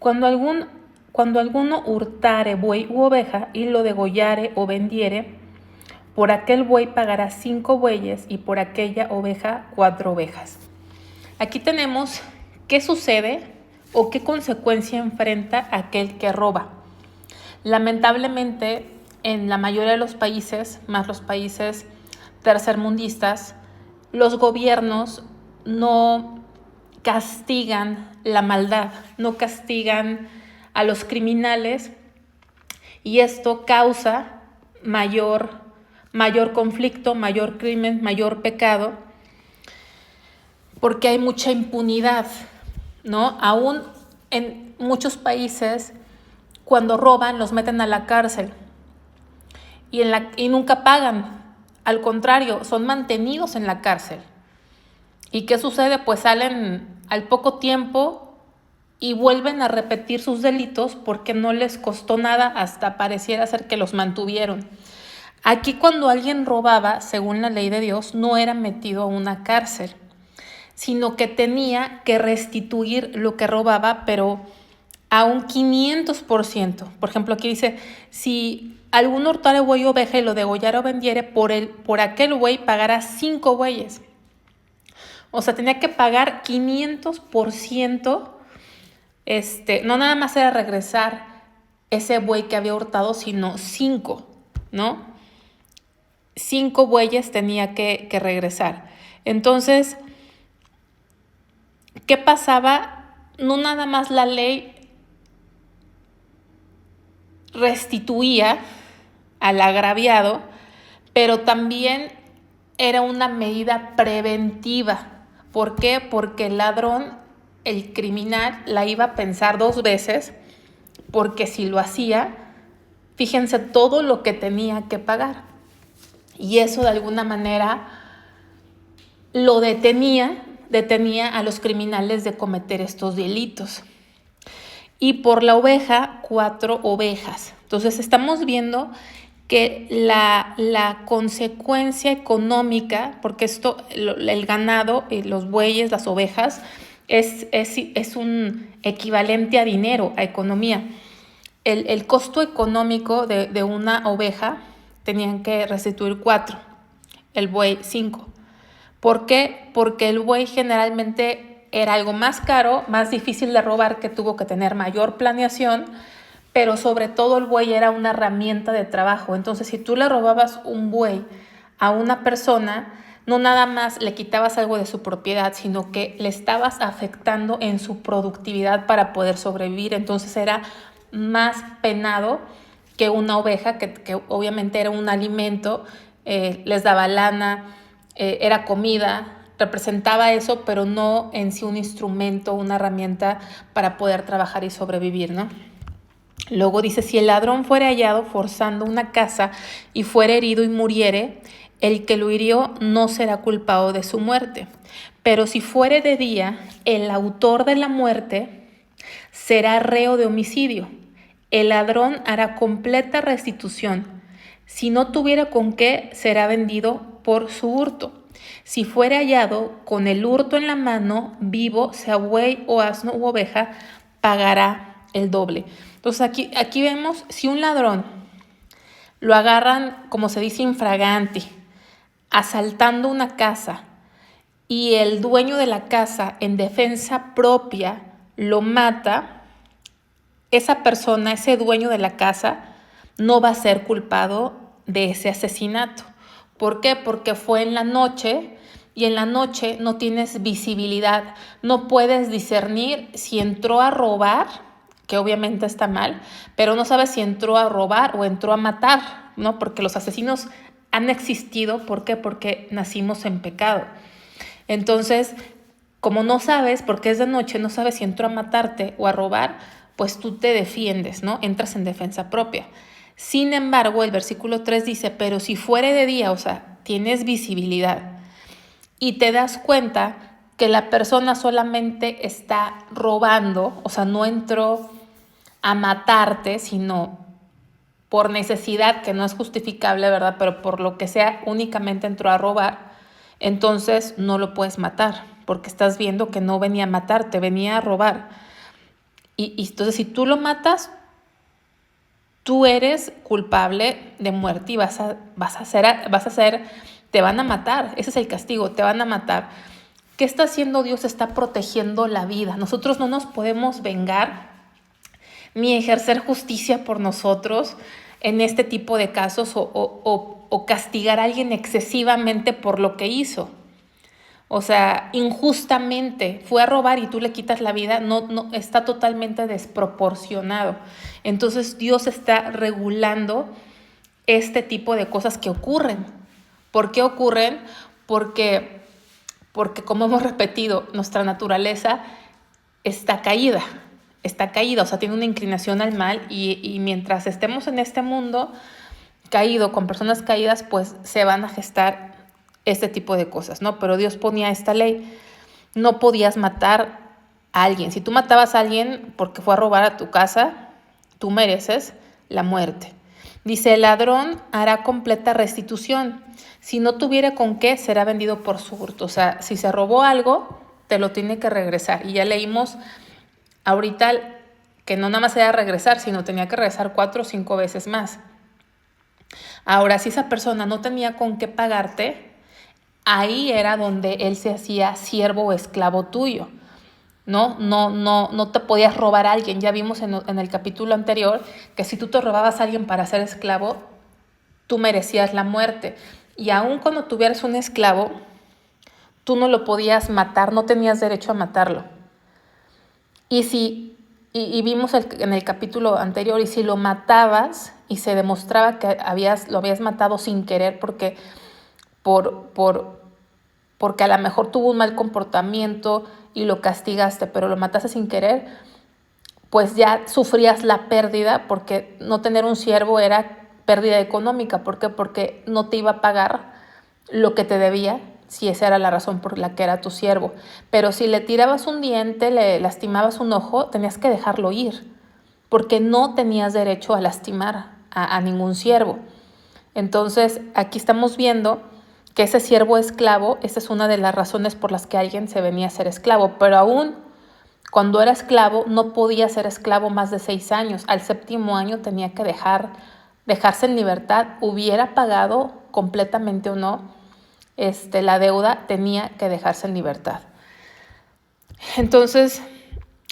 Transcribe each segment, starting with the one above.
Cuando alguno hurtare buey u oveja y lo degollare o vendiere, por aquel buey pagará 5 bueyes y por aquella oveja 4 ovejas. Aquí tenemos qué sucede o qué consecuencia enfrenta aquel que roba. Lamentablemente, en la mayoría de los países, más los países tercermundistas, los gobiernos no castigan la maldad, no castigan a los criminales, y esto causa mayor conflicto, mayor crimen, mayor pecado, porque hay mucha impunidad, ¿no? Aún en muchos países, cuando roban, los meten a la cárcel y nunca pagan. Al contrario, son mantenidos en la cárcel. ¿Y qué sucede? Pues salen al poco tiempo y vuelven a repetir sus delitos porque no les costó nada, hasta pareciera ser que los mantuvieron. Aquí, cuando alguien robaba, según la ley de Dios, no era metido a una cárcel, sino que tenía que restituir lo que robaba, pero a un 500%. Por ejemplo, aquí dice, si algún hurtare buey o oveja y lo degollara o vendiere, por aquel buey pagará 5 bueyes. O sea, tenía que pagar 500%. No nada más era regresar ese buey que había hurtado, sino 5, ¿no? 5 bueyes tenía que regresar. Entonces, ¿qué pasaba? No nada más la ley restituía al agraviado, pero también era una medida preventiva. ¿Por qué? Porque el ladrón, el criminal, la iba a pensar 2 veces, porque si lo hacía, fíjense todo lo que tenía que pagar. Y eso de alguna manera lo detenía a los criminales de cometer estos delitos. Y por la oveja, 4 ovejas. Entonces estamos viendo que la consecuencia económica, porque el ganado, los bueyes, las ovejas, es un equivalente a dinero, a economía. El costo económico de una oveja tenían que restituir 4, el buey 5. ¿Por qué? Porque el buey generalmente era algo más caro, más difícil de robar, que tuvo que tener mayor planeación, pero sobre todo el buey era una herramienta de trabajo. Entonces, si tú le robabas un buey a una persona, no nada más le quitabas algo de su propiedad, sino que le estabas afectando en su productividad para poder sobrevivir. Entonces era más penado que una oveja, que obviamente era un alimento, les daba lana, era comida, representaba eso, pero no en sí un instrumento, una herramienta para poder trabajar y sobrevivir, ¿no? Luego dice, si el ladrón fuere hallado forzando una casa y fuere herido y muriere, el que lo hirió no será culpado de su muerte. Pero si fuere de día, el autor de la muerte será reo de homicidio. El ladrón hará completa restitución. Si no tuviera con qué, será vendido por su hurto. Si fuere hallado con el hurto en la mano, vivo, sea buey o asno u oveja, pagará el doble. Entonces aquí vemos, si un ladrón lo agarran, como se dice, infraganti, asaltando una casa, y el dueño de la casa en defensa propia lo mata, esa persona, ese dueño de la casa, no va a ser culpado de ese asesinato. ¿Por qué? Porque fue en la noche, y en la noche no tienes visibilidad, no puedes discernir si entró a robar, que obviamente está mal, pero no sabes si entró a robar o entró a matar, ¿no? Porque los asesinos han existido. ¿Por qué? Porque nacimos en pecado. Entonces, como no sabes, porque es de noche, no sabes si entró a matarte o a robar, pues tú te defiendes, ¿no? Entras en defensa propia. Sin embargo, el versículo 3 dice, pero si fuere de día, o sea, tienes visibilidad y te das cuenta que la persona solamente está robando, o sea, no entró a matarte, sino por necesidad, que no es justificable, ¿verdad? Pero por lo que sea, únicamente entró a robar, entonces no lo puedes matar, porque estás viendo que no venía a matarte, venía a robar. Y entonces si tú lo matas, tú eres culpable de muerte y te van a matar. Ese es el castigo, te van a matar. ¿Qué está haciendo Dios? Está protegiendo la vida. Nosotros no nos podemos vengar ni ejercer justicia por nosotros en este tipo de casos o castigar a alguien excesivamente por lo que hizo. O sea, injustamente fue a robar y tú le quitas la vida, no está totalmente desproporcionado. Entonces Dios está regulando este tipo de cosas que ocurren. ¿Por qué ocurren? Porque como hemos repetido, nuestra naturaleza está caída, o sea, tiene una inclinación al mal y mientras estemos en este mundo caído, con personas caídas, pues se van a gestar este tipo de cosas, ¿no? Pero Dios ponía esta ley, no podías matar a alguien. Si tú matabas a alguien porque fue a robar a tu casa, tú mereces la muerte. Dice, el ladrón hará completa restitución. Si no tuviera con qué, será vendido por su hurto. O sea, si se robó algo, te lo tiene que regresar. Y ya leímos ahorita que no nada más era regresar, sino tenía que regresar 4 o 5 veces más. Ahora, si esa persona no tenía con qué pagarte, ahí era donde él se hacía siervo o esclavo tuyo. No te podías robar a alguien. Ya vimos en el capítulo anterior que si tú te robabas a alguien para ser esclavo, tú merecías la muerte. Y aun cuando tuvieras un esclavo, tú no lo podías matar, no tenías derecho a matarlo. Y vimos en el capítulo anterior, y si lo matabas y se demostraba que lo habías matado sin querer porque a lo mejor tuvo un mal comportamiento y lo castigaste, pero lo mataste sin querer, pues ya sufrías la pérdida, porque no tener un siervo era pérdida económica. ¿Por qué? Porque no te iba a pagar lo que te debía, si esa era la razón por la que era tu siervo. Pero si le tirabas un diente, le lastimabas un ojo, tenías que dejarlo ir, porque no tenías derecho a lastimar a ningún siervo. Entonces, aquí estamos viendo que ese siervo esclavo, esa es una de las razones por las que alguien se venía a ser esclavo, pero aún cuando era esclavo no podía ser esclavo más de 6 años. Al 7º año tenía que dejarse en libertad, hubiera pagado completamente o no la deuda, tenía que dejarse en libertad. Entonces,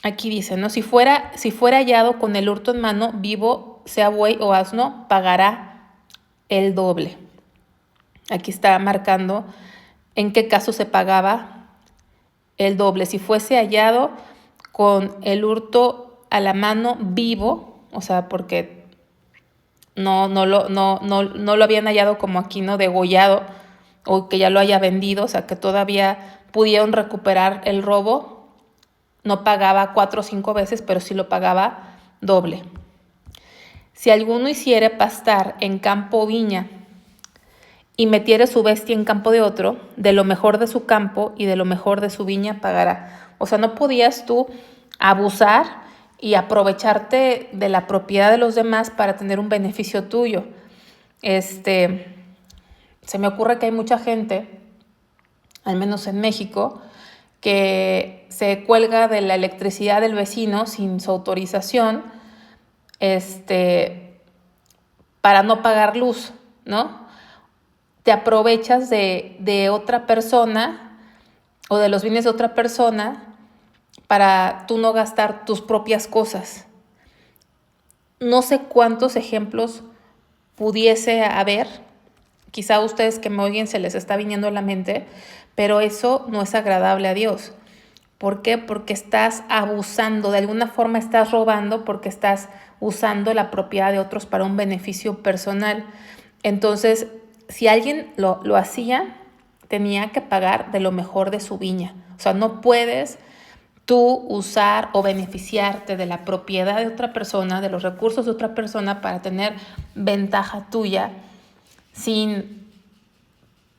aquí dice, ¿no? Si fuera hallado con el hurto en mano, vivo, sea buey o asno, pagará el doble. Aquí está marcando en qué caso se pagaba el doble. Si fuese hallado con el hurto a la mano vivo, o sea, porque no lo habían hallado como aquí, ¿no? Degollado, o que ya lo haya vendido, o sea, que todavía pudieron recuperar el robo, no pagaba 4 o 5 veces, pero sí lo pagaba doble. Si alguno hiciere pastar en campo o viña y metiere su bestia en campo de otro, de lo mejor de su campo y de lo mejor de su viña pagará. O sea, no podías tú abusar y aprovecharte de la propiedad de los demás para tener un beneficio tuyo. Se me ocurre que hay mucha gente, al menos en México, que se cuelga de la electricidad del vecino sin su autorización, para no pagar luz, ¿no? Te aprovechas de otra persona o de los bienes de otra persona para tú no gastar tus propias cosas. No sé cuántos ejemplos pudiese haber, quizá a ustedes que me oyen se les está viniendo a la mente, pero eso no es agradable a Dios. ¿Por qué? Porque estás abusando, de alguna forma estás robando, porque estás usando la propiedad de otros para un beneficio personal. Entonces, si alguien lo hacía, tenía que pagar de lo mejor de su viña. O sea, no puedes tú usar o beneficiarte de la propiedad de otra persona, de los recursos de otra persona para tener ventaja tuya sin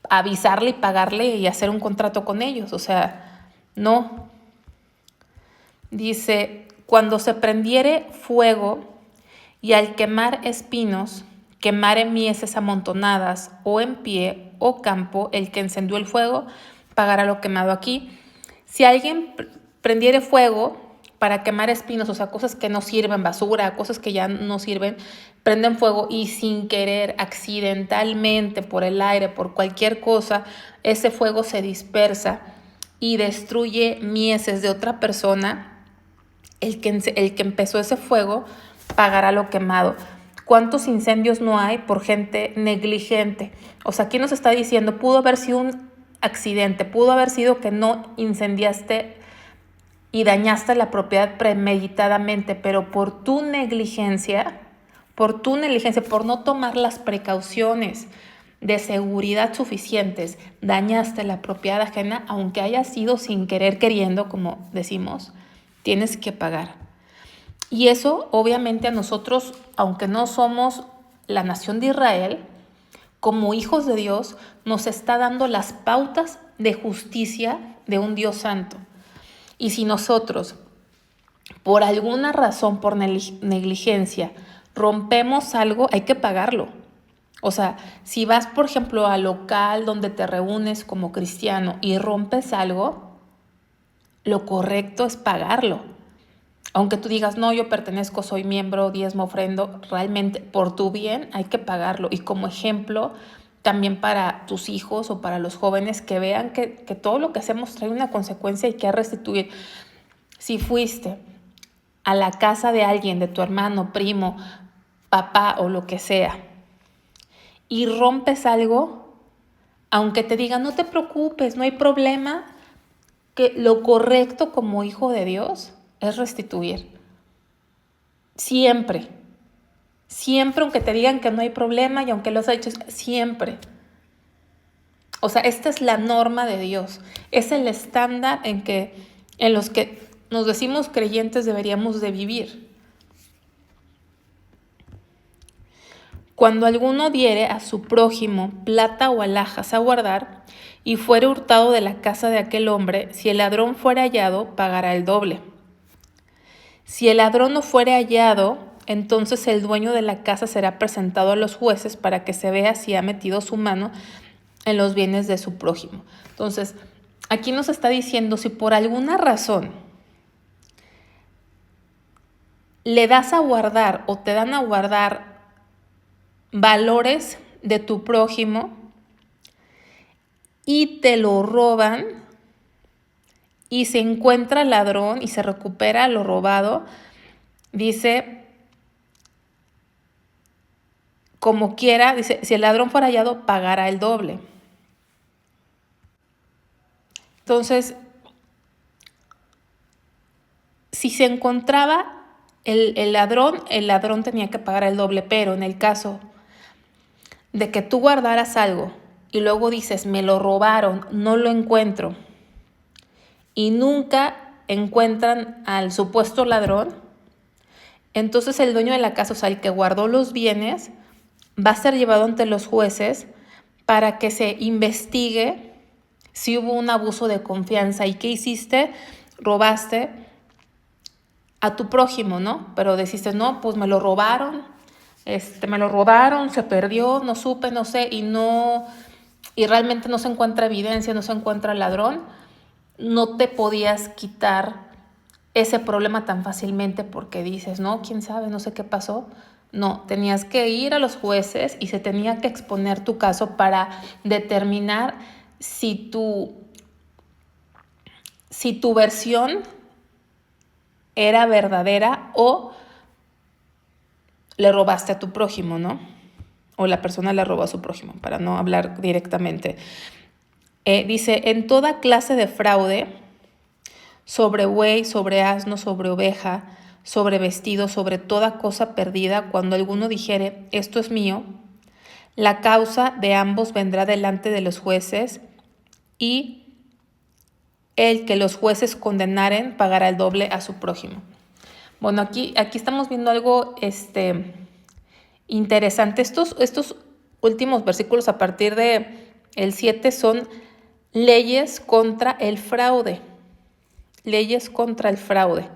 avisarle y pagarle y hacer un contrato con ellos. O sea, no. Dice, cuando se prendiere fuego y al quemar espinos, quemare mieses amontonadas o en pie o campo, el que encendió el fuego pagará lo quemado aquí. Si alguien prendiere fuego para quemar espinos, o sea, cosas que no sirven, basura, cosas que ya no sirven, prenden fuego y sin querer, accidentalmente, por el aire, por cualquier cosa, ese fuego se dispersa y destruye mieses de otra persona. El que empezó ese fuego pagará lo quemado. ¿Cuántos incendios no hay por gente negligente? O sea, aquí nos está diciendo, pudo haber sido un accidente, pudo haber sido que no incendiaste y dañaste la propiedad premeditadamente, pero por tu negligencia, por no tomar las precauciones de seguridad suficientes, dañaste la propiedad ajena, aunque haya sido sin querer queriendo, como decimos, tienes que pagar. Y eso obviamente a nosotros, aunque no somos la nación de Israel, como hijos de Dios, nos está dando las pautas de justicia de un Dios santo. Y si nosotros, por alguna razón, por negligencia, rompemos algo, hay que pagarlo. O sea, si vas, por ejemplo, al local donde te reúnes como cristiano y rompes algo, lo correcto es pagarlo. Aunque tú digas, no, yo pertenezco, soy miembro, diezmo, ofrendo, realmente por tu bien hay que pagarlo. Y como ejemplo, también para tus hijos o para los jóvenes que vean que todo lo que hacemos trae una consecuencia y que hay que restituir. Si fuiste a la casa de alguien, de tu hermano, primo, papá o lo que sea, y rompes algo, aunque te digan, no te preocupes, no hay problema, que lo correcto como hijo de Dios es restituir. Siempre. Siempre, aunque te digan que no hay problema y aunque lo has hecho, siempre. O sea, esta es la norma de Dios. Es el estándar en los que nos decimos creyentes deberíamos de vivir. Cuando alguno diere a su prójimo plata o alhajas a guardar, y fuere hurtado de la casa de aquel hombre, si el ladrón fuere hallado, pagará el doble. Si el ladrón no fuere hallado, entonces el dueño de la casa será presentado a los jueces para que se vea si ha metido su mano en los bienes de su prójimo. Entonces, aquí nos está diciendo, si por alguna razón le das a guardar o te dan a guardar valores de tu prójimo y te lo roban y se encuentra el ladrón y se recupera lo robado, dice, como quiera, dice, si el ladrón fuera hallado, pagará el doble. Entonces, si se encontraba el ladrón tenía que pagar el doble, pero en el caso de que tú guardaras algo y luego dices, me lo robaron, no lo encuentro, y nunca encuentran al supuesto ladrón, entonces el dueño de la casa, o sea, el que guardó los bienes, va a ser llevado ante los jueces para que se investigue si hubo un abuso de confianza y qué hiciste, robaste a tu prójimo, ¿no? Pero deciste, no, pues me lo robaron, se perdió, no supe, no sé, y realmente no se encuentra evidencia, no se encuentra el ladrón, no te podías quitar ese problema tan fácilmente porque dices, no, quién sabe, no sé qué pasó. No, tenías que ir a los jueces y se tenía que exponer tu caso para determinar si tu versión era verdadera o le robaste a tu prójimo, ¿no? O la persona le robó a su prójimo, para no hablar directamente. Dice, en toda clase de fraude, sobre buey, sobre asno, sobre oveja, sobre vestido, sobre toda cosa perdida, cuando alguno dijere, esto es mío, la causa de ambos vendrá delante de los jueces y el que los jueces condenaren pagará el doble a su prójimo. Bueno, aquí estamos viendo algo interesante. Estos últimos versículos a partir de el 7 son leyes contra el fraude. Leyes contra el fraude.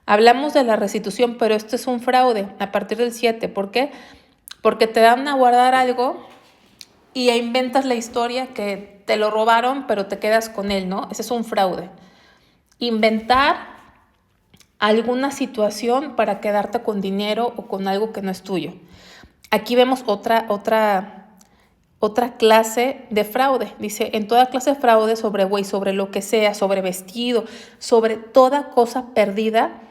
Hablamos de la restitución, pero esto es un fraude a partir del 7. ¿Por qué? Porque te dan a guardar algo y inventas la historia que te lo robaron, pero te quedas con él, ¿no? Ese es un fraude. Inventar alguna situación para quedarte con dinero o con algo que no es tuyo. Aquí vemos otra clase de fraude. Dice, en toda clase de fraude sobre buey, sobre lo que sea, sobre vestido, sobre toda cosa perdida,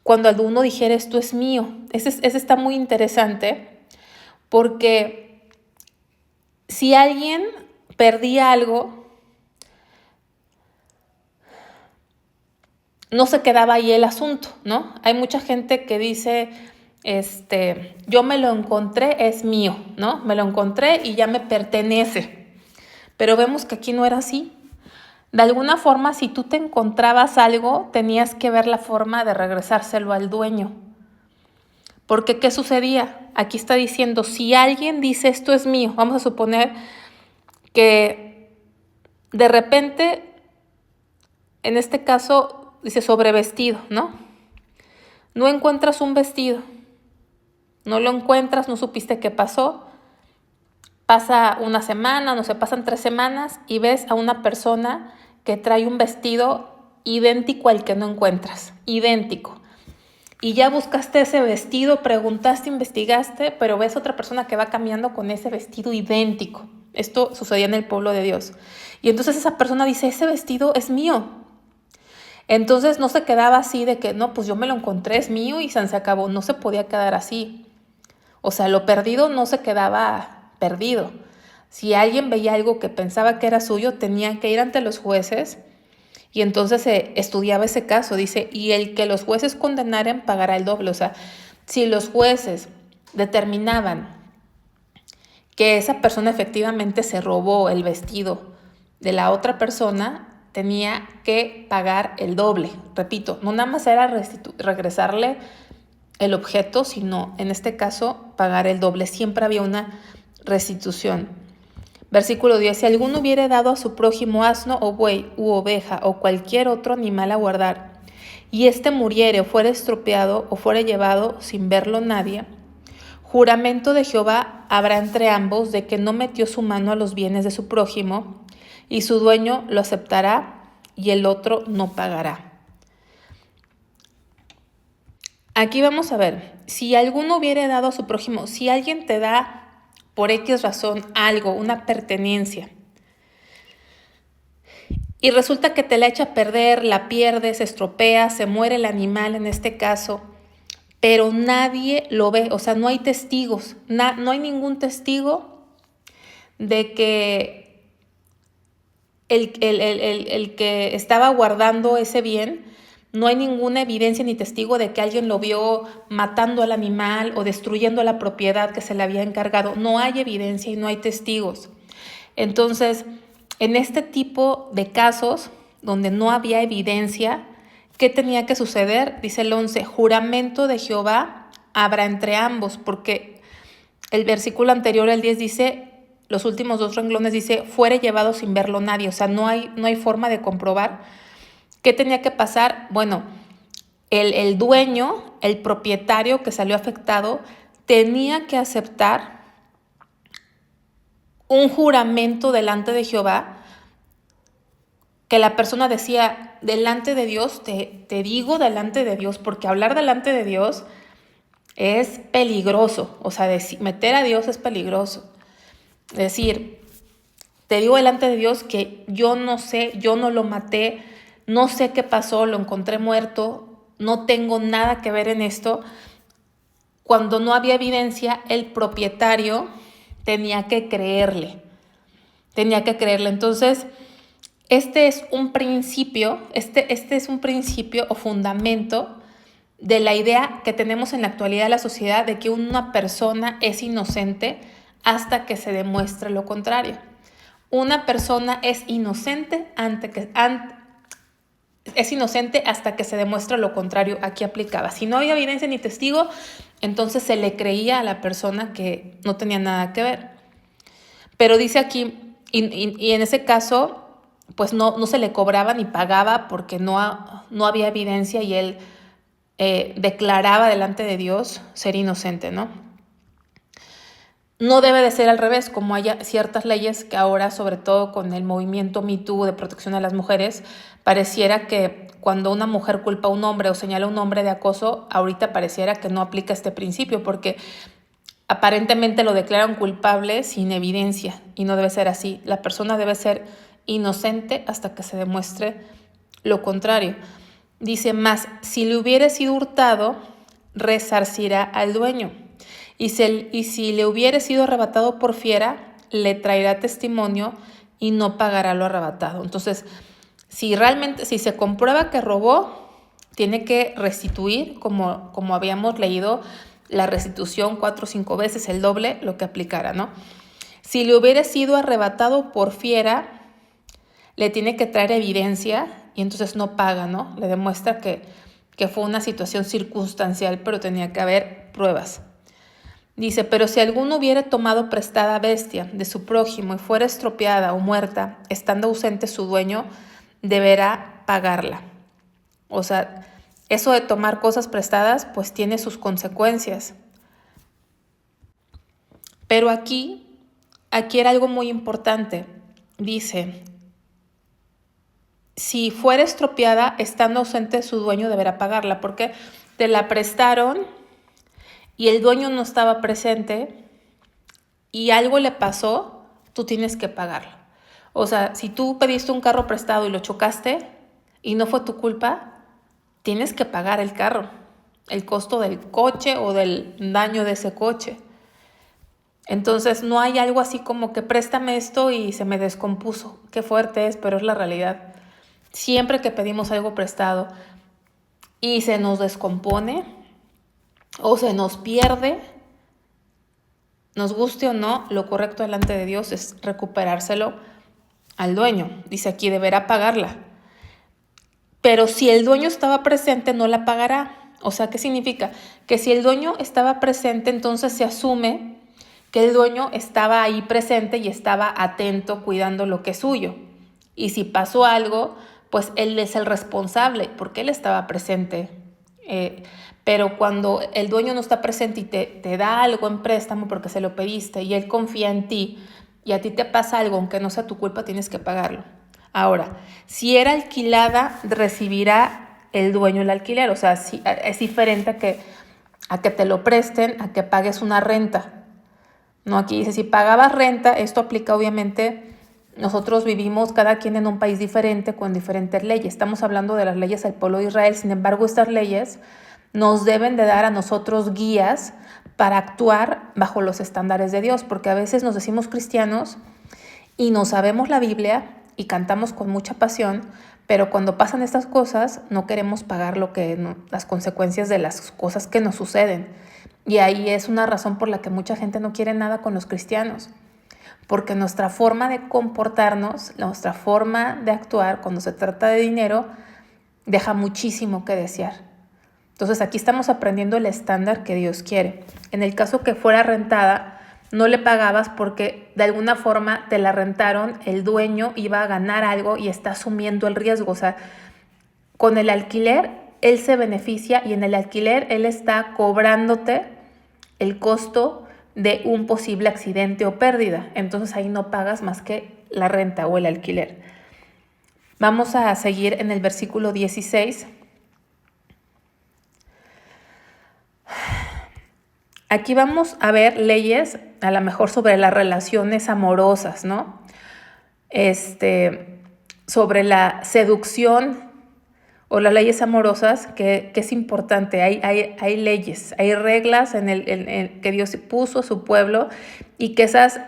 cuando alguno dijera esto es mío. Ese está muy interesante porque si alguien perdía algo, no se quedaba ahí el asunto, ¿no? Hay mucha gente que dice, yo me lo encontré, es mío, ¿no? Me lo encontré y ya me pertenece. Pero vemos que aquí no era así. De alguna forma, si tú te encontrabas algo, tenías que ver la forma de regresárselo al dueño. Porque, ¿qué sucedía? Aquí está diciendo, si alguien dice esto es mío, vamos a suponer que de repente, en este caso, dice sobre vestido, ¿no? No encuentras un vestido, no lo encuentras, no supiste qué pasó, pasa una semana, no sé, pasan 3 semanas y ves a una persona que trae un vestido idéntico al que no encuentras, idéntico. Y ya buscaste ese vestido, preguntaste, investigaste, pero ves a otra persona que va cambiando con ese vestido idéntico. Esto sucedía en el pueblo de Dios. Y entonces esa persona dice, ese vestido es mío. Entonces no se quedaba así de que, no, pues yo me lo encontré, es mío y se acabó. No se podía quedar así. O sea, lo perdido no se quedaba perdido. Si alguien veía algo que pensaba que era suyo, tenía que ir ante los jueces y entonces se estudiaba ese caso. Dice, y el que los jueces condenaren pagará el doble. O sea, si los jueces determinaban que esa persona efectivamente se robó el vestido de la otra persona, tenía que pagar el doble. Repito, no nada más era regresarle el objeto, sino en este caso pagar el doble. Siempre había una restitución. Versículo 10. Si alguno hubiere dado a su prójimo asno o buey u oveja o cualquier otro animal a guardar, y éste muriere o fuere estropeado o fuere llevado sin verlo nadie, juramento de Jehová habrá entre ambos de que no metió su mano a los bienes de su prójimo, y su dueño lo aceptará y el otro no pagará. Aquí vamos a ver, si alguno hubiere dado a su prójimo, si alguien te da por X razón algo, una pertenencia, y resulta que te la echa a perder, la pierdes, se estropea, se muere el animal en este caso, pero nadie lo ve, o sea, no hay testigos, no hay ningún testigo de que el que estaba guardando ese bien, no hay ninguna evidencia ni testigo de que alguien lo vio matando al animal o destruyendo la propiedad que se le había encargado. No hay evidencia y no hay testigos. Entonces, en este tipo de casos donde no había evidencia, ¿qué tenía que suceder? Dice el 11, juramento de Jehová habrá entre ambos, porque el versículo anterior, el 10, dice, los últimos 2 renglones dice, fuere llevado sin verlo nadie. O sea, no hay forma de comprobar. ¿Qué tenía que pasar? Bueno, el dueño, el propietario que salió afectado, tenía que aceptar un juramento delante de Jehová, que la persona decía, delante de Dios, te digo delante de Dios, porque hablar delante de Dios es peligroso. O sea, meter a Dios es peligroso. Es decir, te digo delante de Dios que yo no sé, yo no lo maté, no sé qué pasó, lo encontré muerto, no tengo nada que ver en esto. Cuando no había evidencia, el propietario tenía que creerle. Entonces, este es un principio o fundamento de la idea que tenemos en la actualidad de la sociedad de que una persona es inocente hasta que se demuestre lo contrario. Una persona es inocente hasta que se demuestra lo contrario. Aquí aplicaba. Si no había evidencia ni testigo, entonces se le creía a la persona que no tenía nada que ver. Pero dice aquí, y en ese caso, pues no se le cobraba ni pagaba porque no había evidencia y él declaraba delante de Dios ser inocente, ¿no? No debe de ser al revés, como hay ciertas leyes que ahora, sobre todo con el movimiento Me Too de protección a las mujeres, pareciera que cuando una mujer culpa a un hombre o señala a un hombre de acoso, ahorita pareciera que no aplica este principio, porque aparentemente lo declaran culpable sin evidencia y no debe ser así. La persona debe ser inocente hasta que se demuestre lo contrario. Dice más, si le hubiera sido hurtado, resarcirá al dueño. Y si le hubiera sido arrebatado por fiera, le traerá testimonio y no pagará lo arrebatado. Entonces, si se comprueba que robó, tiene que restituir, como habíamos leído, la restitución 4 o 5 veces, el doble, lo que aplicara, ¿no? Si le hubiera sido arrebatado por fiera, le tiene que traer evidencia y entonces no paga, ¿no? Le demuestra que fue una situación circunstancial, pero tenía que haber pruebas. Dice, pero si alguno hubiera tomado prestada bestia de su prójimo y fuera estropeada o muerta, estando ausente su dueño, deberá pagarla. O sea, eso de tomar cosas prestadas, pues tiene sus consecuencias. Pero aquí era algo muy importante. Dice, si fuera estropeada, estando ausente su dueño, deberá pagarla, porque te la prestaron y el dueño no estaba presente y algo le pasó, tú tienes que pagarlo. O sea, si tú pediste un carro prestado y lo chocaste y no fue tu culpa, tienes que pagar el carro, el costo del coche o del daño de ese coche. Entonces no hay algo así como que préstame esto y se me descompuso. Qué fuerte es, pero es la realidad. Siempre que pedimos algo prestado y se nos descompone o se nos pierde, nos guste o no, lo correcto delante de Dios es recuperárselo al dueño. Dice aquí, deberá pagarla. Pero si el dueño estaba presente, no la pagará. O sea, ¿qué significa? Que si el dueño estaba presente, entonces se asume que el dueño estaba ahí presente y estaba atento, cuidando lo que es suyo. Y si pasó algo, pues él es el responsable, porque él estaba presente. Pero cuando el dueño no está presente y te da algo en préstamo porque se lo pediste y él confía en ti y a ti te pasa algo, aunque no sea tu culpa, tienes que pagarlo. Ahora, si era alquilada, recibirá el dueño el alquiler. O sea, es diferente a que te lo presten, a que pagues una renta. No, aquí dice, si pagabas renta, esto aplica obviamente, nosotros vivimos cada quien en un país diferente con diferentes leyes. Estamos hablando de las leyes del pueblo de Israel. Sin embargo, estas leyes nos deben de dar a nosotros guías para actuar bajo los estándares de Dios, porque a veces nos decimos cristianos y no sabemos la Biblia y cantamos con mucha pasión, pero cuando pasan estas cosas no queremos pagar las consecuencias de las cosas que nos suceden. Y ahí es una razón por la que mucha gente no quiere nada con los cristianos, porque nuestra forma de comportarnos, nuestra forma de actuar cuando se trata de dinero, deja muchísimo que desear. Entonces aquí estamos aprendiendo el estándar que Dios quiere. En el caso que fuera rentada, no le pagabas porque de alguna forma te la rentaron, el dueño iba a ganar algo y está asumiendo el riesgo. O sea, con el alquiler él se beneficia y en el alquiler él está cobrándote el costo de un posible accidente o pérdida. Entonces ahí no pagas más que la renta o el alquiler. Vamos a seguir en el versículo 16. Aquí vamos a ver leyes, a lo mejor sobre las relaciones amorosas, ¿no? Sobre la seducción o las leyes amorosas, que es importante. Hay leyes, hay reglas que Dios puso a su pueblo y que esas,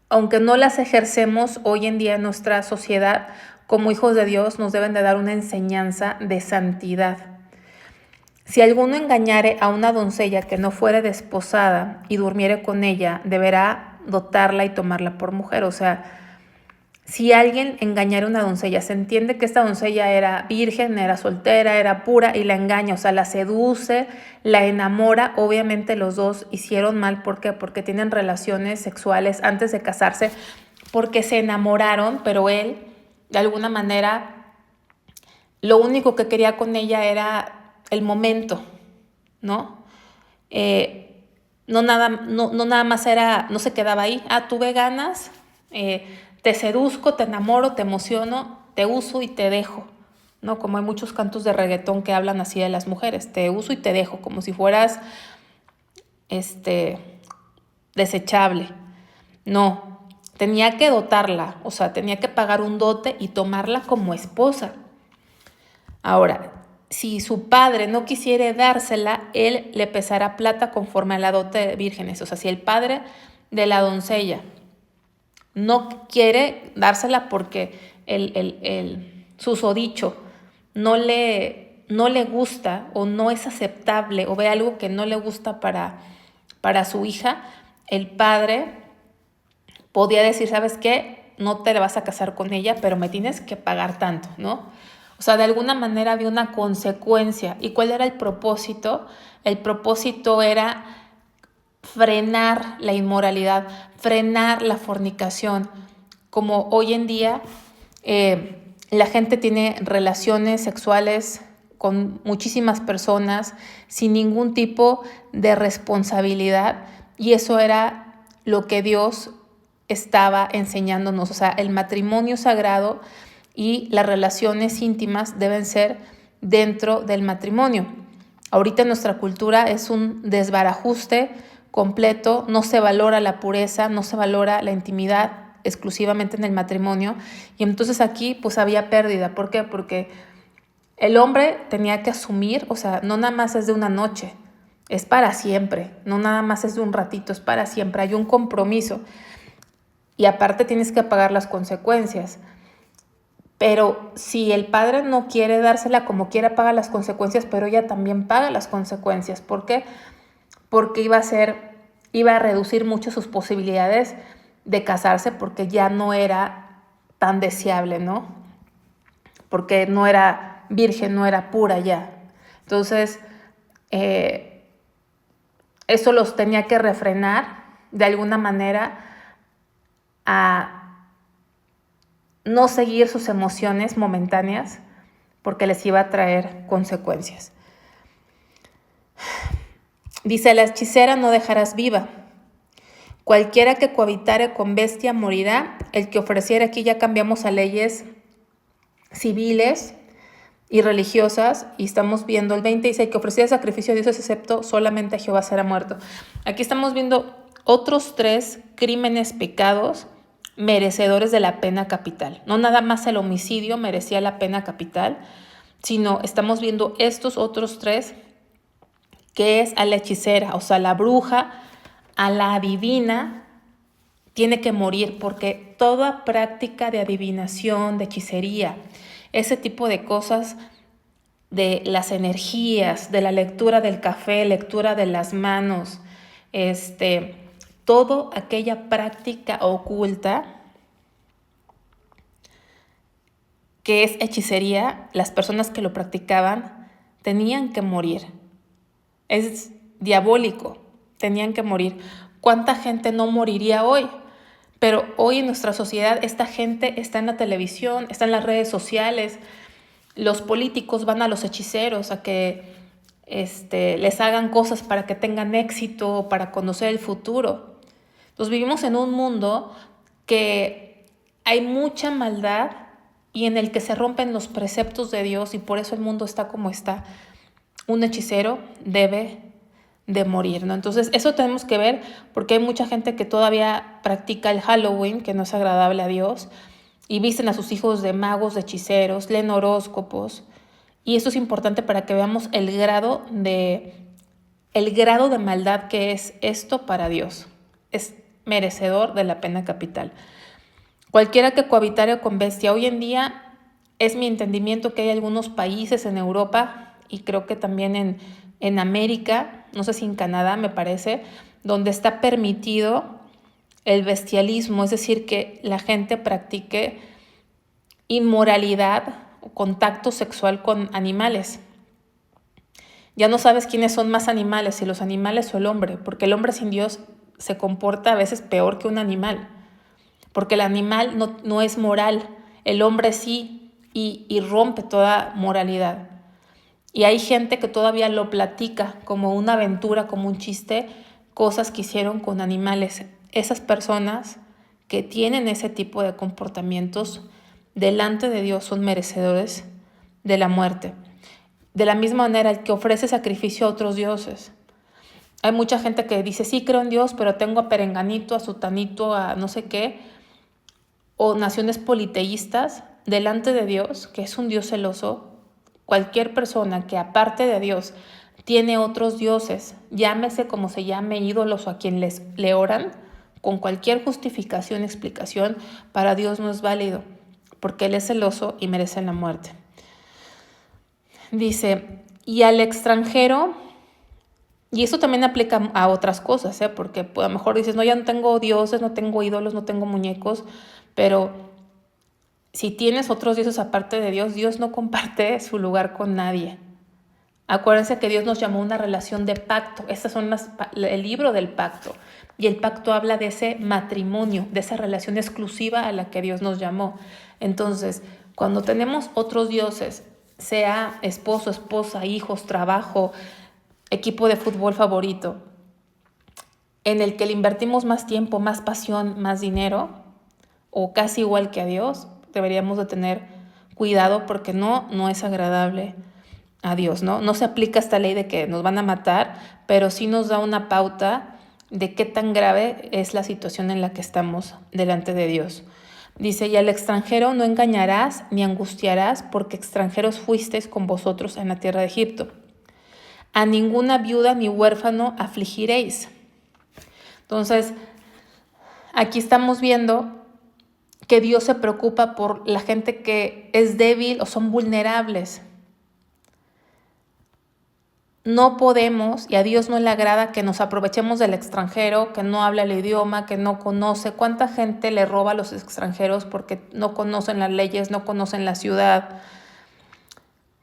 aunque no las ejercemos hoy en día en nuestra sociedad, como hijos de Dios nos deben de dar una enseñanza de santidad. Si alguno engañare a una doncella que no fuere desposada y durmiere con ella, deberá dotarla y tomarla por mujer. O sea, si alguien engañara a una doncella, se entiende que esta doncella era virgen, era soltera, era pura y la engaña, o sea, la seduce, la enamora. Obviamente los dos hicieron mal. ¿Por qué? Porque tienen relaciones sexuales antes de casarse, porque se enamoraron, pero él, de alguna manera, lo único que quería con ella era el momento, ¿no? no nada más era, no se quedaba ahí. Tuve ganas, te seduzco, te enamoro, te emociono, te uso y te dejo, ¿no? Como hay muchos cantos de reggaetón que hablan así de las mujeres, te uso y te dejo, como si fueras, desechable. No, tenía que dotarla, o sea, tenía que pagar un dote y tomarla como esposa. Ahora, si su padre no quisiera dársela, él le pesará plata conforme a la dote de vírgenes. O sea, si el padre de la doncella no quiere dársela porque el susodicho no le gusta o no es aceptable o ve algo que no le gusta para su hija, el padre podía decir, ¿sabes qué? No te vas a casar con ella, pero me tienes que pagar tanto, ¿no? O sea, de alguna manera había una consecuencia. ¿Y cuál era el propósito? El propósito era frenar la inmoralidad, frenar la fornicación. Como hoy en día la gente tiene relaciones sexuales con muchísimas personas sin ningún tipo de responsabilidad, y eso era lo que Dios estaba enseñándonos. O sea, el matrimonio sagrado y las relaciones íntimas deben ser dentro del matrimonio. Ahorita en nuestra cultura es un desbarajuste completo, no se valora la pureza, no se valora la intimidad exclusivamente en el matrimonio, y entonces aquí pues había pérdida. ¿Por qué? Porque el hombre tenía que asumir, o sea, no nada más es de una noche, es para siempre, no nada más es de un ratito, es para siempre, hay un compromiso y aparte tienes que pagar las consecuencias. Pero si el padre no quiere dársela, como quiera paga las consecuencias, pero ella también paga las consecuencias. ¿Por qué? Porque iba a reducir mucho sus posibilidades de casarse, porque ya no era tan deseable, ¿no? Porque no era virgen, no era pura ya. Entonces, eso los tenía que refrenar de alguna manera a no seguir sus emociones momentáneas, porque les iba a traer consecuencias. Dice, la hechicera no dejarás viva. Cualquiera que cohabitare con bestia morirá. El que ofreciera, aquí ya cambiamos a leyes civiles y religiosas, y estamos viendo el 20, dice, el que ofreciera sacrificio a dioses excepto solamente a Jehová será muerto. Aquí estamos viendo otros 3 crímenes, pecados merecedores de la pena capital. No nada más el homicidio merecía la pena capital, sino estamos viendo estos otros 3, que es a la hechicera, o sea, la bruja, a la adivina, tiene que morir, porque toda práctica de adivinación, de hechicería, ese tipo de cosas, de las energías, de la lectura del café, lectura de las manos, toda aquella práctica oculta que es hechicería, las personas que lo practicaban tenían que morir. Es diabólico, tenían que morir. ¿Cuánta gente no moriría hoy? Pero hoy en nuestra sociedad esta gente está en la televisión, está en las redes sociales. Los políticos van a los hechiceros a que les hagan cosas para que tengan éxito, para conocer el futuro. Entonces vivimos en un mundo que hay mucha maldad y en el que se rompen los preceptos de Dios, y por eso el mundo está como está. Un hechicero debe de morir, ¿no? Entonces eso tenemos que ver, porque hay mucha gente que todavía practica el Halloween, que no es agradable a Dios, y visten a sus hijos de magos, de hechiceros, leen horóscopos, y esto es importante para que veamos el grado de maldad que es esto para Dios. Es merecedor de la pena capital. Cualquiera que cohabitare con bestia. Hoy en día es mi entendimiento que hay algunos países en Europa, y creo que también en América, no sé si en Canadá me parece, donde está permitido el bestialismo, es decir, que la gente practique inmoralidad o contacto sexual con animales. Ya no sabes quiénes son más animales, si los animales o el hombre, porque el hombre sin Dios se comporta a veces peor que un animal, porque el animal no es moral, el hombre sí, y rompe toda moralidad. Y hay gente que todavía lo platica como una aventura, como un chiste, cosas que hicieron con animales. Esas personas que tienen ese tipo de comportamientos delante de Dios son merecedores de la muerte. De la misma manera, el que ofrece sacrificio a otros dioses. Hay mucha gente que dice, sí, creo en Dios, pero tengo a Perenganito, a Sutanito, a no sé qué, o naciones politeístas delante de Dios, que es un Dios celoso. Cualquier persona que aparte de Dios tiene otros dioses, llámese como se llame, ídolos o a quien le oran, con cualquier justificación, explicación, para Dios no es válido, porque Él es celoso y merece la muerte. Dice, y al extranjero, y eso también aplica a otras cosas, porque a lo mejor dices, no, ya no tengo dioses, no tengo ídolos, no tengo muñecos, pero si tienes otros dioses aparte de Dios, Dios no comparte su lugar con nadie. Acuérdense que Dios nos llamó a una relación de pacto. Estas son el libro del pacto. Y el pacto habla de ese matrimonio, de esa relación exclusiva a la que Dios nos llamó. Entonces, cuando tenemos otros dioses, sea esposo, esposa, hijos, trabajo, equipo de fútbol favorito, en el que le invertimos más tiempo, más pasión, más dinero, o casi igual que a Dios, deberíamos de tener cuidado porque no es agradable a Dios, ¿no? No se aplica esta ley de que nos van a matar, pero sí nos da una pauta de qué tan grave es la situación en la que estamos delante de Dios. Dice, y al extranjero no engañarás ni angustiarás, porque extranjeros fuisteis con vosotros en la tierra de Egipto. A ninguna viuda ni huérfano afligiréis. Entonces, aquí estamos viendo que Dios se preocupa por la gente que es débil o son vulnerables. No podemos, y a Dios no le agrada que nos aprovechemos del extranjero, que no habla el idioma, que no conoce. ¿Cuánta gente le roba a los extranjeros porque no conocen las leyes, no conocen la ciudad?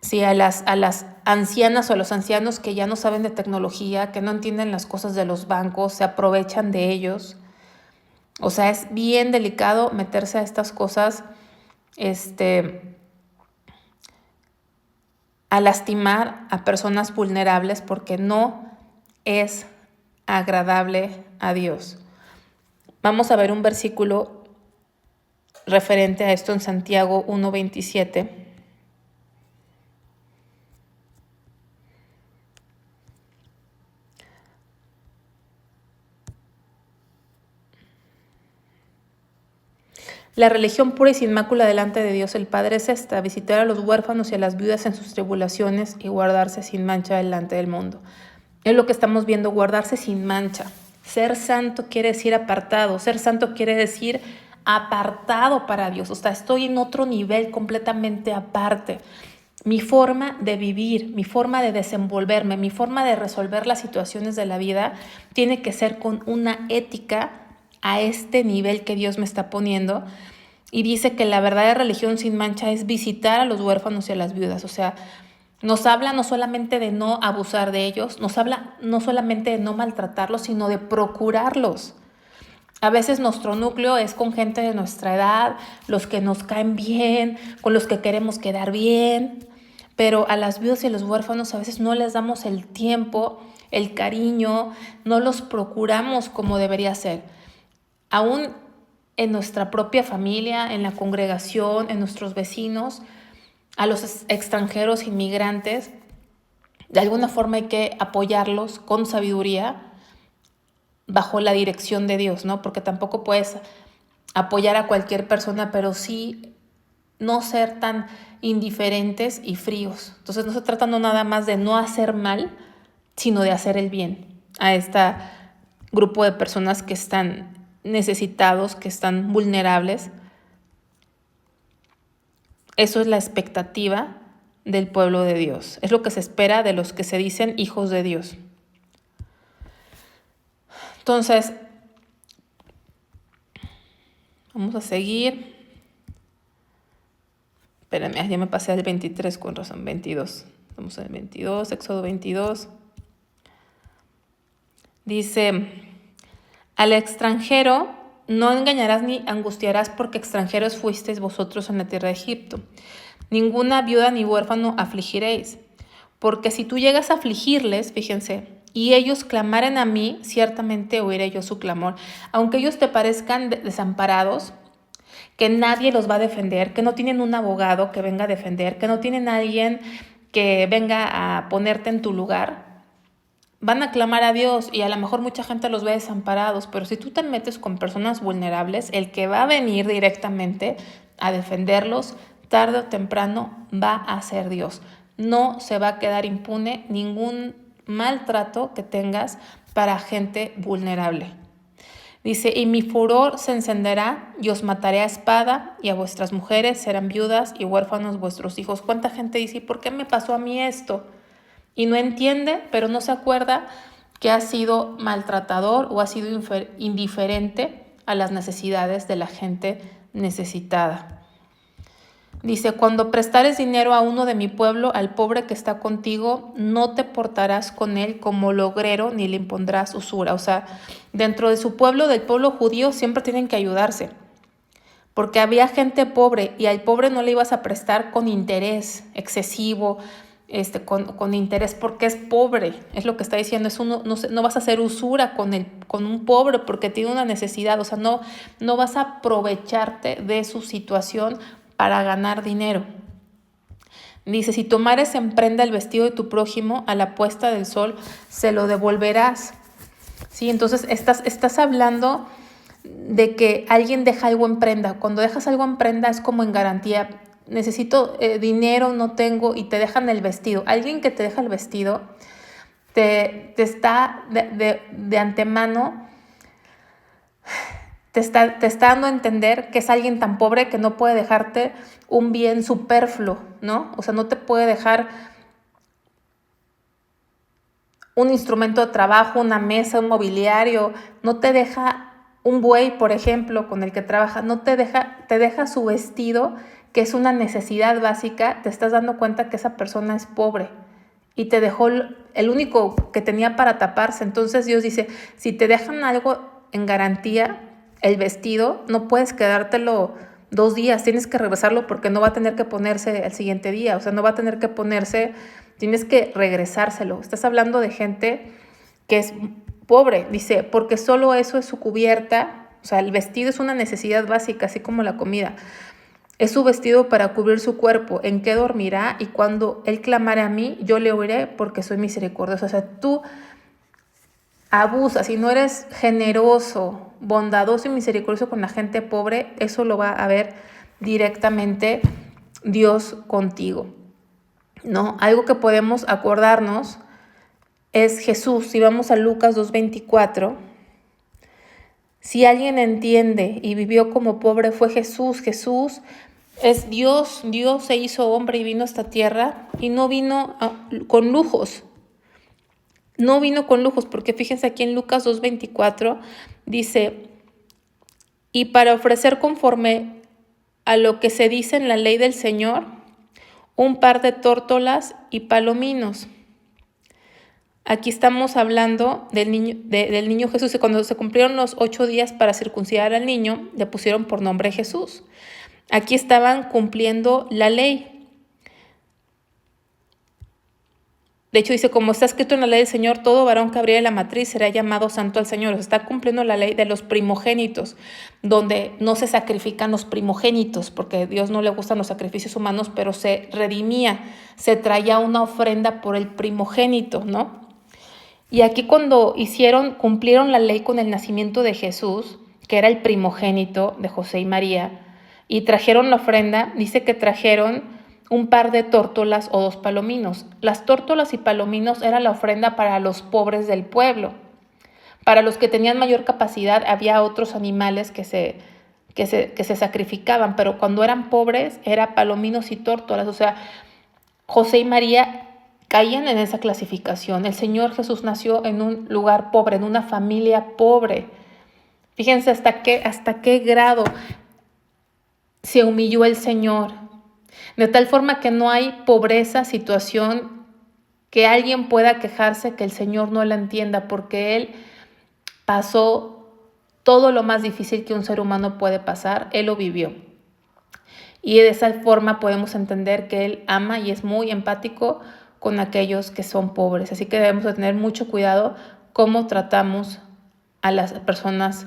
Sí, a las ancianas o a los ancianos que ya no saben de tecnología, que no entienden las cosas de los bancos, se aprovechan de ellos. O sea, es bien delicado meterse a estas cosas, a lastimar a personas vulnerables, porque no es agradable a Dios. Vamos a ver un versículo referente a esto en Santiago 1:27. La religión pura y sin mácula delante de Dios el Padre es esta: visitar a los huérfanos y a las viudas en sus tribulaciones y guardarse sin mancha delante del mundo. Es lo que estamos viendo, guardarse sin mancha. Ser santo quiere decir apartado. Ser santo quiere decir apartado para Dios. O sea, estoy en otro nivel completamente aparte. Mi forma de vivir, mi forma de desenvolverme, mi forma de resolver las situaciones de la vida tiene que ser con una ética a este nivel que Dios me está poniendo. Y dice que la verdadera religión sin mancha es visitar a los huérfanos y a las viudas. O sea, nos habla no solamente de no abusar de ellos, nos habla no solamente de no maltratarlos, sino de procurarlos. A veces nuestro núcleo es con gente de nuestra edad, los que nos caen bien, con los que queremos quedar bien, pero a las viudas y a los huérfanos a veces no les damos el tiempo, el cariño, no los procuramos como debería ser. Aún en nuestra propia familia, en la congregación, en nuestros vecinos, a los extranjeros inmigrantes, de alguna forma hay que apoyarlos con sabiduría bajo la dirección de Dios, ¿no? Porque tampoco puedes apoyar a cualquier persona, pero sí no ser tan indiferentes y fríos. Entonces no se trata no nada más de no hacer mal, sino de hacer el bien a este grupo de personas que están necesitados, que están vulnerables. Eso es la expectativa del pueblo de Dios. Es lo que se espera de los que se dicen hijos de Dios. Entonces, vamos a seguir. Espérame, ya me pasé al 23, con razón, 22. Vamos al 22, Éxodo 22. Dice, al extranjero no engañarás ni angustiarás, porque extranjeros fuisteis vosotros en la tierra de Egipto. Ninguna viuda ni huérfano afligiréis. Porque si tú llegas a afligirles, fíjense, y ellos clamaren a mí, ciertamente oiré yo su clamor. Aunque ellos te parezcan desamparados, que nadie los va a defender, que no tienen un abogado que venga a defender, que no tienen a alguien que venga a ponerte en tu lugar, van a clamar a Dios y a lo mejor mucha gente los ve desamparados, pero si tú te metes con personas vulnerables, el que va a venir directamente a defenderlos, tarde o temprano, va a ser Dios. No se va a quedar impune ningún maltrato que tengas para gente vulnerable. Dice, y mi furor se encenderá y os mataré a espada y a vuestras mujeres serán viudas y huérfanos vuestros hijos. ¿Cuánta gente dice, ¿por qué me pasó a mí esto? Y no entiende, pero no se acuerda que ha sido maltratador o ha sido indiferente a las necesidades de la gente necesitada. Dice, cuando prestares dinero a uno de mi pueblo, al pobre que está contigo, no te portarás con él como logrero ni le impondrás usura. O sea, dentro de su pueblo, del pueblo judío, siempre tienen que ayudarse. Porque había gente pobre y al pobre no le ibas a prestar con interés excesivo, con interés porque es pobre. Es lo que está diciendo, no vas a hacer usura con un pobre porque tiene una necesidad. O sea, no vas a aprovecharte de su situación para ganar dinero. Dice, si tomares en prenda el vestido de tu prójimo, a la puesta del sol se lo devolverás. ¿Sí? Entonces estás hablando de que alguien deja algo en prenda. Cuando dejas algo en prenda es como en garantía. Necesito dinero, no tengo, y te dejan el vestido. Alguien que te deja el vestido te está de antemano, te está dando a entender que es alguien tan pobre que no puede dejarte un bien superfluo, ¿no? O sea, no te puede dejar un instrumento de trabajo, una mesa, un mobiliario, no te deja un buey, por ejemplo, con el que trabaja, no te deja su vestido, que es una necesidad básica. Te estás dando cuenta que esa persona es pobre y te dejó el único que tenía para taparse. Entonces Dios dice, si te dejan algo en garantía, el vestido, no puedes quedártelo 2 días, tienes que regresarlo porque no va a tener que ponerse el siguiente día, o sea, no va a tener que ponerse, tienes que regresárselo. Estás hablando de gente que es pobre, dice, porque solo eso es su cubierta. O sea, el vestido es una necesidad básica, así como la comida. Es su vestido para cubrir su cuerpo. ¿En qué dormirá? Y cuando él clamare a mí, yo le oiré porque soy misericordioso. O sea, tú abusas, si no eres generoso, bondadoso y misericordioso con la gente pobre, eso lo va a ver directamente Dios contigo, ¿no? Algo que podemos acordarnos es Jesús. Si vamos a Lucas 2:24, si alguien entiende y vivió como pobre fue Jesús. Jesús es Dios. Dios se hizo hombre y vino a esta tierra y no vino con lujos. No vino con lujos, porque fíjense aquí en Lucas 2:24 dice, y para ofrecer conforme a lo que se dice en la ley del Señor, un par de tórtolas y palominos. Aquí estamos hablando del niño Jesús, y cuando se cumplieron los 8 días para circuncidar al niño, le pusieron por nombre Jesús. Aquí estaban cumpliendo la ley. De hecho, dice, como está escrito en la ley del Señor, todo varón que abriere la matriz será llamado santo al Señor. O sea, está cumpliendo la ley de los primogénitos, donde no se sacrifican los primogénitos, porque a Dios no le gustan los sacrificios humanos, pero se redimía, se traía una ofrenda por el primogénito, ¿no? Y aquí cuando cumplieron la ley con el nacimiento de Jesús, que era el primogénito de José y María, y trajeron la ofrenda, dice que trajeron un par de tórtolas o 2 palominos. Las tórtolas y palominos era la ofrenda para los pobres del pueblo. Para los que tenían mayor capacidad había otros animales que se sacrificaban, pero cuando eran pobres era palominos y tórtolas. O sea, José y María caían en esa clasificación. El Señor Jesús nació en un lugar pobre, en una familia pobre. Fíjense hasta qué grado se humilló el Señor. De tal forma que no hay pobreza, situación que alguien pueda quejarse que el Señor no la entienda, porque Él pasó todo lo más difícil que un ser humano puede pasar, Él lo vivió. Y de esa forma podemos entender que Él ama y es muy empático con aquellos que son pobres. Así que debemos de tener mucho cuidado cómo tratamos a las personas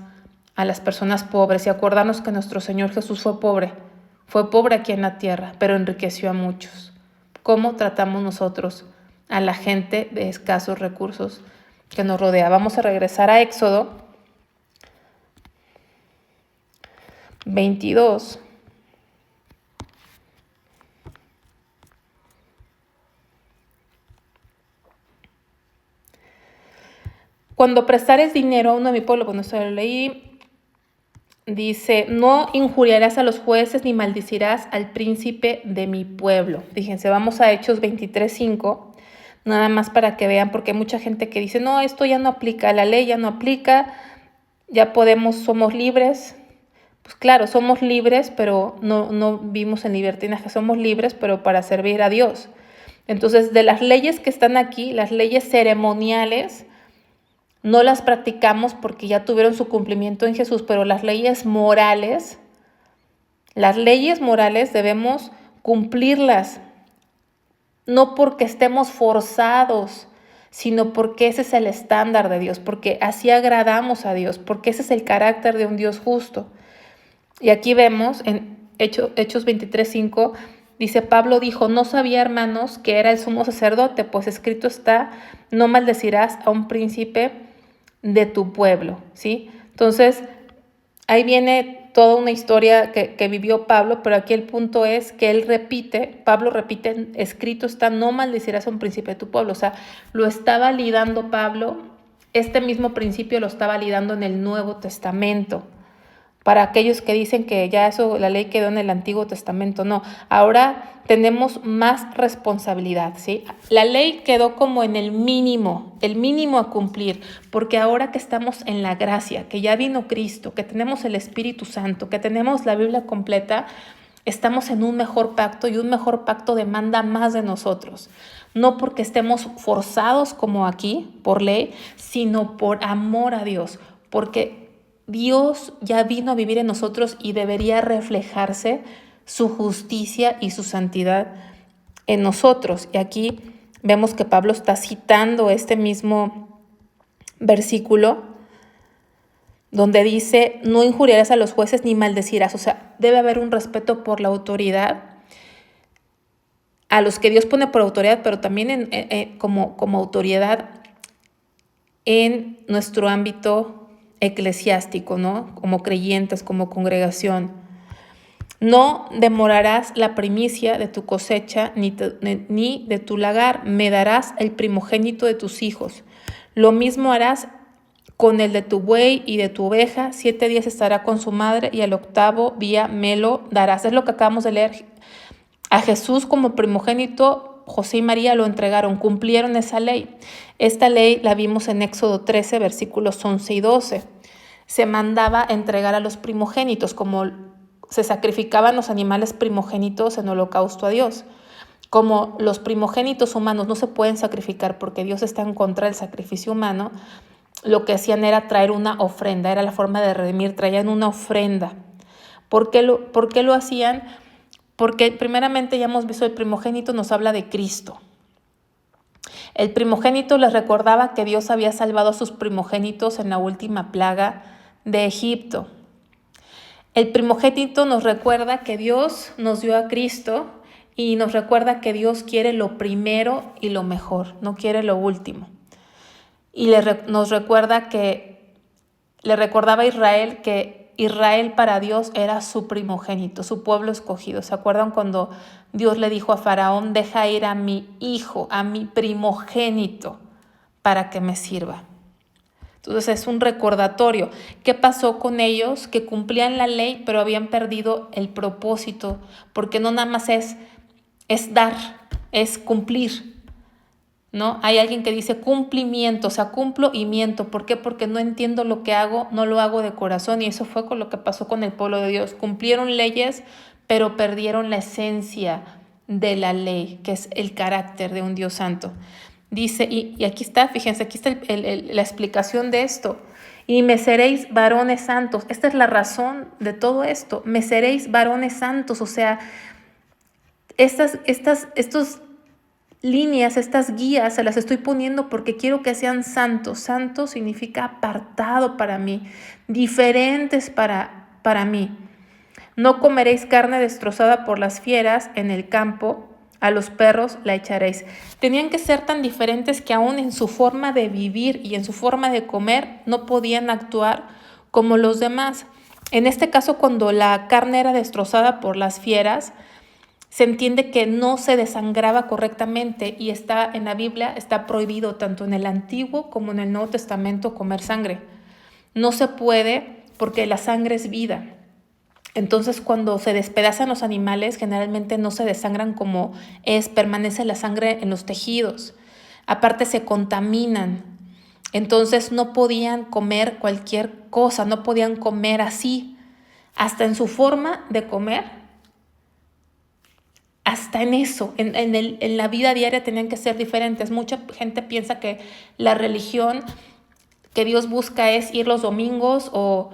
pobres y acordarnos que nuestro Señor Jesús fue pobre aquí en la tierra, pero enriqueció a muchos. ¿Cómo tratamos nosotros a la gente de escasos recursos que nos rodea? Vamos a regresar a Éxodo 22. Cuando prestares dinero a uno de mi pueblo, bueno, eso lo leí, dice, no injuriarás a los jueces ni maldecirás al príncipe de mi pueblo. Fíjense, vamos a Hechos 23:5, nada más para que vean, porque hay mucha gente que dice, no, esto ya no aplica, la ley ya no aplica, ya somos libres. Pues claro, somos libres, pero no vivimos en libertinaje, somos libres, pero para servir a Dios. Entonces, de las leyes que están aquí, las leyes ceremoniales, no las practicamos porque ya tuvieron su cumplimiento en Jesús, pero las leyes morales debemos cumplirlas, no porque estemos forzados, sino porque ese es el estándar de Dios, porque así agradamos a Dios, porque ese es el carácter de un Dios justo. Y aquí vemos en Hechos 23:5, dice, Pablo dijo, no sabía, hermanos, que era el sumo sacerdote, pues escrito está, no maldecirás a un príncipe de tu pueblo, ¿sí? Entonces, ahí viene toda una historia que vivió Pablo, pero aquí el punto es que Pablo repite, escrito está, no maldecirás a un príncipe de tu pueblo. O sea, lo está validando Pablo, este mismo principio lo está validando en el Nuevo Testamento. Para aquellos que dicen que ya la ley quedó en el Antiguo Testamento, no. Ahora tenemos más responsabilidad, ¿sí? La ley quedó como en el mínimo a cumplir, porque ahora que estamos en la gracia, que ya vino Cristo, que tenemos el Espíritu Santo, que tenemos la Biblia completa, estamos en un mejor pacto y un mejor pacto demanda más de nosotros. No porque estemos forzados como aquí por ley, sino por amor a Dios, porque Dios ya vino a vivir en nosotros y debería reflejarse su justicia y su santidad en nosotros. Y aquí vemos que Pablo está citando este mismo versículo donde dice, no injuriarás a los jueces ni maldecirás. O sea, debe haber un respeto por la autoridad, a los que Dios pone por autoridad, pero también como autoridad en nuestro ámbito eclesiástico, ¿no? Como creyentes, como congregación. No demorarás la primicia de tu cosecha ni de tu lagar, me darás el primogénito de tus hijos. Lo mismo harás con el de tu buey y de tu oveja, 7 días estará con su madre y al 8º día me lo darás. Es lo que acabamos de leer. A Jesús como primogénito, José y María lo entregaron, cumplieron esa ley. Esta ley la vimos en Éxodo 13, versículos 11 y 12. Se mandaba entregar a los primogénitos, como se sacrificaban los animales primogénitos en holocausto a Dios. Como los primogénitos humanos no se pueden sacrificar porque Dios está en contra del sacrificio humano, lo que hacían era traer una ofrenda, era la forma de redimir, traían una ofrenda. ¿Por qué lo hacían? Porque primeramente ya hemos visto el primogénito nos habla de Cristo. El primogénito les recordaba que Dios había salvado a sus primogénitos en la última plaga de Egipto. El primogénito nos recuerda que Dios nos dio a Cristo y nos recuerda que Dios quiere lo primero y lo mejor, no quiere lo último. Y nos recuerda le recordaba a Israel que Israel para Dios era su primogénito, su pueblo escogido. ¿Se acuerdan cuando Dios le dijo a Faraón, deja ir a mi hijo, a mi primogénito, para que me sirva? Entonces es un recordatorio. ¿Qué pasó con ellos? Que cumplían la ley, pero habían perdido el propósito, porque no nada más es dar, es cumplir, ¿no? Hay alguien que dice cumplimiento, o sea, cumplo y miento. ¿Por qué? Porque no entiendo lo que hago, no lo hago de corazón, y eso fue con lo que pasó con el pueblo de Dios. Cumplieron leyes, pero perdieron la esencia de la ley, que es el carácter de un Dios santo. Dice, y aquí está, fíjense, aquí está la explicación de esto. Y me seréis varones santos. Esta es la razón de todo esto. Me seréis varones santos. O sea, estos líneas, estas guías, se las estoy poniendo porque quiero que sean santos. Santo significa apartado para mí, diferentes para mí. No comeréis carne destrozada por las fieras en el campo, a los perros la echaréis. Tenían que ser tan diferentes que aún en su forma de vivir y en su forma de comer no podían actuar como los demás. En este caso, cuando la carne era destrozada por las fieras, se entiende que no se desangraba correctamente y está en la Biblia, está prohibido tanto en el Antiguo como en el Nuevo Testamento comer sangre. No se puede porque la sangre es vida. Entonces, cuando se despedazan los animales, generalmente no se desangran como es, permanece la sangre en los tejidos. Aparte, se contaminan. Entonces, no podían comer cualquier cosa, no podían comer así. Hasta en su forma de comer, hasta en eso, en la vida diaria tenían que ser diferentes. Mucha gente piensa que la religión que Dios busca es ir los domingos o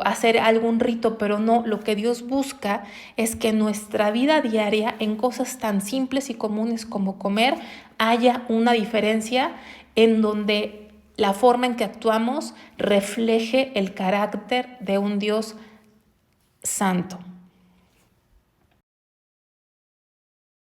hacer algún rito, pero no, lo que Dios busca es que en nuestra vida diaria, en cosas tan simples y comunes como comer, haya una diferencia en donde la forma en que actuamos refleje el carácter de un Dios santo.